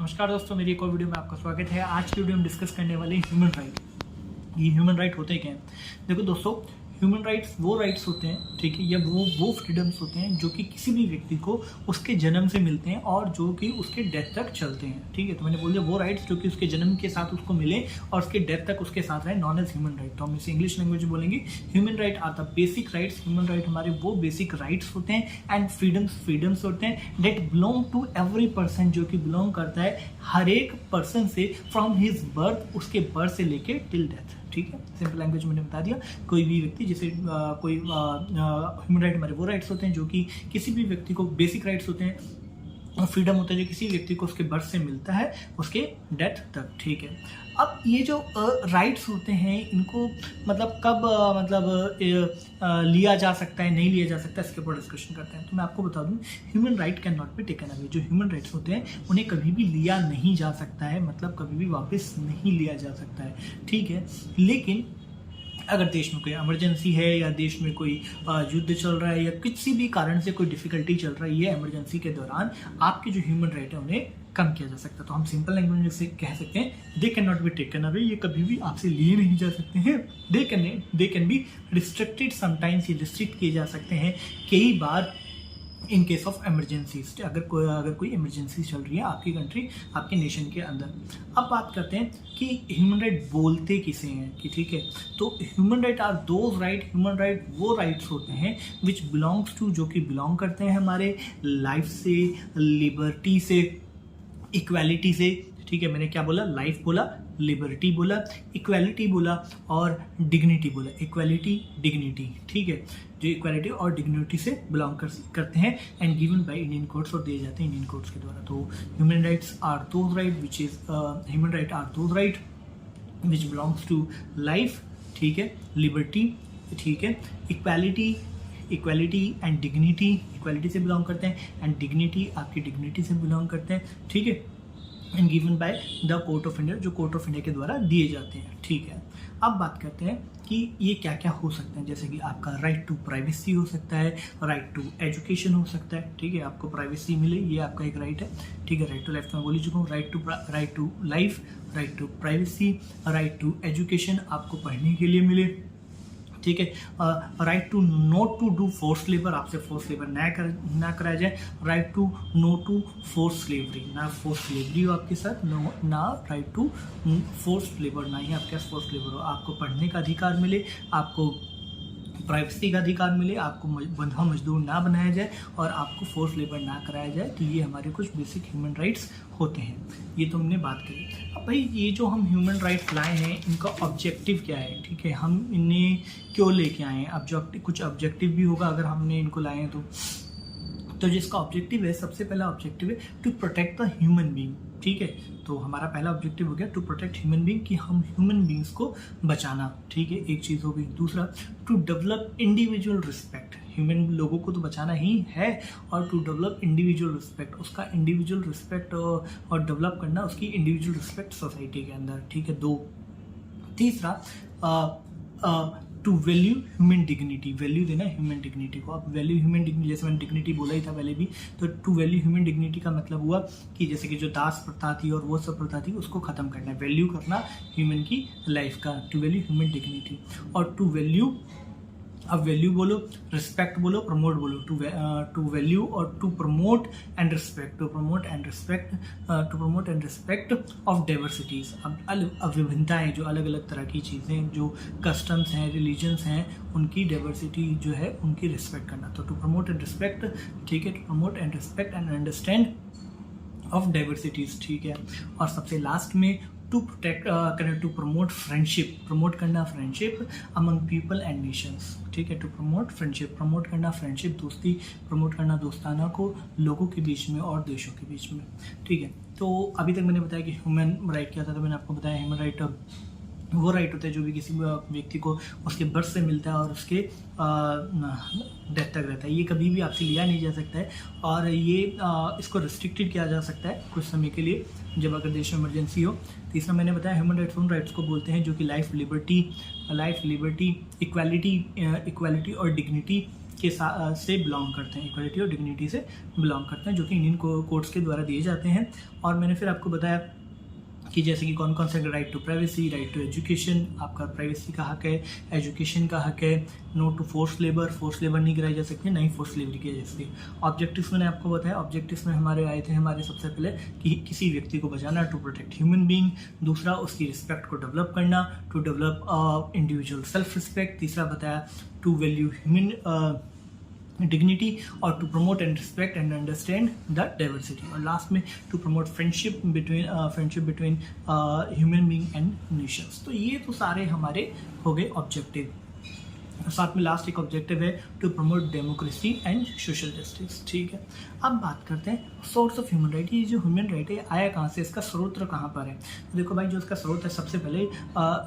नमस्कार दोस्तों, मेरी एक और वीडियो में आपका स्वागत है। आज की वीडियो में डिस्कस करने वाले ह्यूमन राइट। ये ह्यूमन राइट होते क्या हैं? देखो दोस्तों, ह्यूमन राइट्स वो राइट्स होते हैं, ठीक है, या वो फ्रीडम्स होते हैं जो कि किसी भी व्यक्ति को उसके जन्म से मिलते हैं और जो कि उसके डेथ तक चलते हैं। ठीक है, तो मैंने बोल दिया वो राइट्स जो कि उसके जन्म के साथ उसको मिले और उसके डेथ तक उसके साथ रहे, नॉन एज ह्यूमन राइट। तो हम इसे इंग्लिश लैंग्वेज में बोलेंगे human right are the basic rights. Human right हमारे वो बेसिक राइट्स होते हैं एंड फ्रीडम्स होते हैं that belong to every person, जो कि बिलोंग करता है हर एक पर्सन से फ्रॉम हिज बर्थ, उसके बर्थ से लेके टिल डेथ। ठीक है, सिंपल लैंग्वेज मैंने बता दिया। कोई भी व्यक्ति जैसे कोई ह्यूमन राइट हमारे वो राइट्स होते हैं जो कि किसी भी व्यक्ति को बेसिक राइट्स होते हैं और फ्रीडम होता है जो किसी व्यक्ति को उसके बर्थ से मिलता है उसके डेथ तक। ठीक है, अब ये जो राइट्स होते हैं इनको मतलब कब लिया जा सकता है, नहीं लिया जा सकता, इसके ऊपर डिस्कशन करते हैं। तो मैं आपको बता दूं, human right can not be taken away. जो ह्यूमन राइट्स होते हैं उन्हें कभी भी लिया नहीं जा सकता है, मतलब कभी भी वापस नहीं लिया जा सकता है। ठीक है, लेकिन अगर देश में कोई इमरजेंसी है या देश में कोई युद्ध चल रहा है या किसी भी कारण से कोई डिफिकल्टी चल रही है, इमरजेंसी के दौरान आपके जो ह्यूमन राइट है उन्हें कम किया जा सकता है। तो हम सिंपल लैंग्वेज में से कह सकते हैं they can not be taken away. ये कभी भी आपसे लिए नहीं जा सकते हैं। They can be restricted, sometimes ये रिस्ट्रिक्ट किए जा सकते हैं कई बार इन केस ऑफ इमरजेंसीज। अगर कोई इमरजेंसी चल रही है आपकी कंट्री, आपके नेशन के अंदर। अब बात करते हैं कि ह्यूमन राइट बोलते किसे हैं कि ठीक है, तो human right are those right, human right वो राइट्स होते हैं विच बिलोंग्स टू, जो कि बिलोंग करते हैं हमारे लाइफ से, लिबर्टी से, इक्वालिटी से। ठीक है, मैंने क्या बोला? लाइफ बोला, लिबर्टी बोला, इक्वालिटी बोला और डिग्निटी बोला। इक्वालिटी, डिग्निटी, ठीक है, जो इक्वालिटी और डिग्निटी से बिलोंग करते हैं and given by Indian courts और दिए जाते हैं इंडियन कोर्ट्स के द्वारा। तो human rights are those right which is human right are those right which belongs to life, ठीक है, लिबर्टी, ठीक है, इक्वालिटी एंड डिग्निटी, इक्वालिटी से बिलोंग करते हैं एंड डिग्निटी आपकी डिग्निटी से बिलोंग करते हैं। ठीक है, and given by the court of India, जो कोर्ट ऑफ इंडिया के द्वारा दिए जाते हैं। ठीक है, अब बात करते हैं कि ये क्या क्या हो सकते हैं। जैसे कि आपका राइट टू प्राइवेसी हो सकता है, राइट टू एजुकेशन हो सकता है। ठीक है, आपको प्राइवेसी मिले, ये आपका एक राइट है। ठीक है, राइट टू लाइफ में बोल ही चुका हूँ। Right to life, right to privacy, right to education, आपको पढ़ने के लिए मिले। ठीक है, right to not to do force labour, आपसे फोर्स लेबर ना कराया जाए। Right to no to force slavery, ना फोर्स स्लेवरी हो आपके साथ, ना राइट टू फोर्स लेबर, ना ही आपके पास फोर्स लेबर हो। आपको पढ़ने का अधिकार मिले, आपको प्राइवेसी का अधिकार मिले, आपको बंधा मजदूर ना बनाया जाए और आपको फोर्स लेबर ना कराया जाए। तो ये हमारे कुछ बेसिक ह्यूमन राइट्स होते हैं। ये तो हमने बात करी। अब भाई ये जो हम ह्यूमन राइट्स लाए हैं इनका ऑब्जेक्टिव क्या है? ठीक है, हम इन्हें क्यों लेके आए हैं? कुछ ऑब्जेक्टिव भी होगा अगर हमने इनको लाए हैं तो जिसका ऑब्जेक्टिव है, सबसे पहला ऑब्जेक्टिव है to protect the human being. ठीक है, तो हमारा पहला ऑब्जेक्टिव हो गया टू प्रोटेक्ट ह्यूमन बीइंग, कि हम ह्यूमन बीइंग्स को बचाना। ठीक है, एक चीज़ हो गई। दूसरा, to develop individual respect, human लोगों को तो बचाना ही है और टू डेवलप इंडिविजुअल रिस्पेक्ट, उसका इंडिविजुअल रिस्पेक्ट और डेवलप करना उसकी इंडिविजुअल रिस्पेक्ट सोसाइटी के अंदर। ठीक है, दो। तीसरा, to value human dignity, value देना ह्यूमन डिग्निटी को। अब वैल्यू ह्यूमन डिग्निटी, जैसे मैंने डिग्निटी बोला ही था पहले भी, तो टू वैल्यू ह्यूमन डिग्निटी का मतलब हुआ कि जैसे कि जो दास प्रथा थी और वो सब प्रथा थी उसको खत्म करना है, वैल्यू करना ह्यूमन की लाइफ का, टू वैल्यू ह्यूमन डिग्निटी। और टू वैल्यू, अब वैल्यू बोलो, रिस्पेक्ट बोलो, प्रमोट बोलो। टू वैल्यू और to promote and respect, to promote and respect of diversities. अब विभिन्नताएं, जो अलग अलग तरह की चीज़ें, जो कस्टम्स हैं, रिलीजन्स हैं, उनकी डाइवर्सिटी जो है उनकी रिस्पेक्ट करना। तो टू प्रमोट एंड रिस्पेक्ट, ठीक है, to promote and respect and understand of diversities. ठीक है, और सबसे लास्ट में to protect to promote friendship, promote करना friendship among people and nations. ठीक है, टू प्रमोट फ्रेंडशिप, प्रमोट करना फ्रेंडशिप, दोस्ती, प्रमोट करना दोस्ताना को लोगों के बीच में और देशों के बीच में। ठीक है, तो अभी तक मैंने बताया कि ह्यूमन राइट क्या था। तो मैंने आपको बताया ह्यूमन राइट वो राइट होता है जो भी किसी व्यक्ति को उसके बर्थ से मिलता है और उसके डेथ तक रहता है। ये कभी भी आपसे लिया नहीं जा सकता है और ये इसको रिस्ट्रिक्टेड किया जा सकता है कुछ समय के लिए, जब अगर देश में इमरजेंसी हो। तीसरा मैंने बताया ह्यूमन राइट्स उन राइट्स को बोलते हैं जो कि लाइफ, लिबर्टी, इक्वालिटी और डिग्निटी से बिलोंग करते हैं, इक्वालिटी और डिग्निटी से बिलोंग करते हैं, जो कि इंडियन कोर्ट्स के द्वारा दिए जाते हैं। और मैंने फिर आपको बताया कि जैसे कि कौन कौन से, right to privacy, right to education, आपका प्राइवेसी का हक है, एजुकेशन का हक है, नो टू फोर्स लेबर नहीं कराई जा सकती, नहीं फोर्स लेबरी की जा सकती। ऑब्जेक्टिव्स मैंने आपको बताया, ऑब्जेक्टिव्स में हमारे आए थे हमारे सबसे पहले कि किसी व्यक्ति को बचाना, टू प्रोटेक्ट ह्यूमन बीइंग, दूसरा उसकी रिस्पेक्ट को डेवलप करना, to develop individual self respect, तीसरा बताया टू वैल्यू ह्यूमन डिग्निटी और to promote and respect and understand the diversity, और लास्ट में to promote friendship between human being and nations. तो ये तो सारे हमारे हो गए ऑब्जेक्टिव। साथ में लास्ट एक ऑब्जेक्टिव है to promote democracy and social justice. ठीक है, अब बात करते हैं सोर्स ऑफ ह्यूमन राइट। ये जो ह्यूमन राइट है आया कहाँ से, इसका स्रोत कहाँ पर है? तो देखो भाई, जो इसका स्रोत है सबसे पहले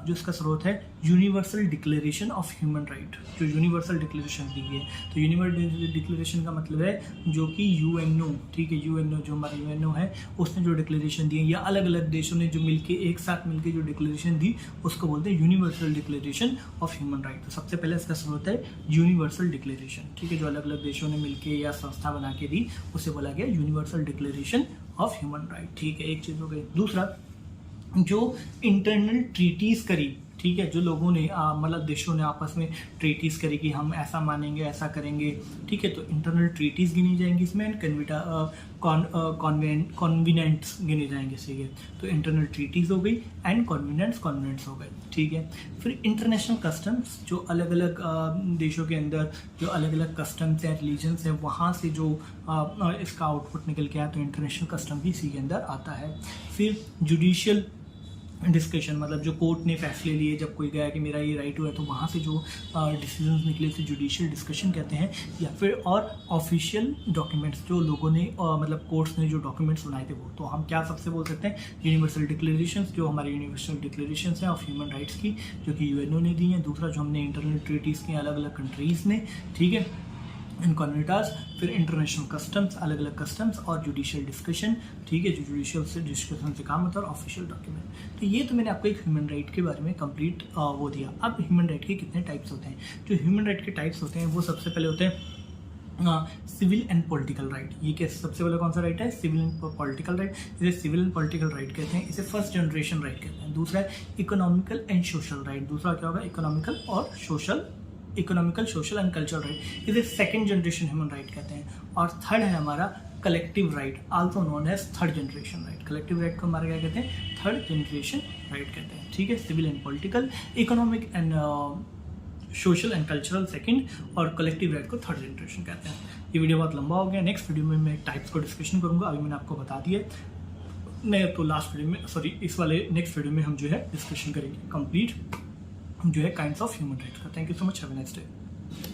जो इसका स्रोत है universal declaration of human right, जो यूनिवर्सल डिक्लेरेशन दी है। तो यूनिवर्सल डिक्लेरेशन का मतलब है जो कि यूएनओ, ठीक है, यूएनओ जो हमारा यूएनओ है उसने जो डिक्लेरेशन दी है, या अलग अलग देशों ने जो मिलके एक साथ मिलके जो डिक्लेरेशन दी उसको बोलते हैं universal declaration of human right. तो सबसे पहले इसका स्रोत है यूनिवर्सल डिक्लेरेशन, ठीक है, जो अलग अलग देशों ने मिलके या संस्था बना के दी उसे बोला गया universal declaration of human right. ठीक है, एक चीज हो गई। दूसरा, जो इंटरनल ट्रीटीज करी, ठीक है, जो लोगों ने मतलब देशों ने आपस में ट्रीटीज करी कि हम ऐसा मानेंगे, ऐसा करेंगे, ठीक है, तो इंटरनल ट्रीटीज गिनी जाएंगी इसमें, कॉन्विनेंट्स गिने जाएंगे, सही है। तो इंटरनल ट्रीटीज हो गई एंड कॉन्विनेंट्स हो गए, ठीक है। फिर इंटरनेशनल कस्टम्स, जो अलग अलग देशों के अंदर जो अलग अलग कस्टम्स हैं, रिलीजन्स हैं, वहाँ से जो इसका आउटपुट निकल के आया, तो इंटरनेशनल कस्टम भी इसी के अंदर आता है। फिर जुडिशियल डिस्कशन, मतलब जो कोर्ट ने फैसले लिए, जब कोई गया कि मेरा ये राइट हुआ है, तो वहाँ से जो डिसीजंस निकले उसे जुडिशियल डिस्कशन कहते हैं। या फिर और ऑफिशियल डॉक्यूमेंट्स, जो लोगों ने मतलब कोर्ट्स ने जो डॉक्यूमेंट्स बनाए थे वो, तो हम क्या सबसे बोल सकते हैं, यूनिवर्सल डिक्लेरेशंस, जो हमारे यूनिवर्सल डिक्लेरेशंस हैं ऑफ ह्यूमन राइट्स की, जो कि यूएनओ ने दी हैं। दूसरा, जो हमने इंटरनल ट्रीटीज़ की अलग अलग कंट्रीज़ ने, ठीक है, इन कॉन्विटास। फिर इंटरनेशनल कस्टम्स, अलग अलग कस्टम्स, और जुडिशियल डिस्कशन, ठीक है, जो जुडिशियल से डिस्कशन से काम होता है, और ऑफिशियल डॉक्यूमेंट। तो ये तो मैंने आपको एक ह्यूमन राइट के बारे में कंप्लीट वो दिया। अब ह्यूमन राइट के कितने टाइप्स होते हैं? जो ह्यूमन राइट के टाइप्स होते हैं वो सबसे पहले होते हैं सिविल एंड पॉलिटिकल राइट। ये क्या सबसे पहले कौन सा राइट है? Civil and political right. इसे सिविल एंड पॉलिटिकल राइट कहते हैं, इसे फर्स्ट जनरेशन राइट कहते हैं। दूसरा है इकोनॉमिकल एंड सोशल राइट। दूसरा क्या होगा? Economical, social and cultural right, इसे सेकंड जनरेशन ह्यूमन राइट कहते हैं। और थर्ड है हमारा collective right, also known as third generation right. Collective right को हमारा क्या कहते हैं? थर्ड जनरेशन राइट कहते हैं, ठीक है। Civil and political, economic and social and cultural second, और कलेक्टिव राइट को थर्ड जनरेशन कहते हैं। ये वीडियो बहुत लंबा हो गया, नेक्स्ट वीडियो में मैं टाइप्स को डिस्कशन करूंगा। अभी मैंने आपको बता दिया, मैं तो लास्ट वीडियो में, सॉरी, इस वाले नेक्स्ट वीडियो में हम जो है डिस्कशन करेंगे कंप्लीट जो है काइंड्स ऑफ ह्यूमन राइट्स का। Thank you so much, have a nice day.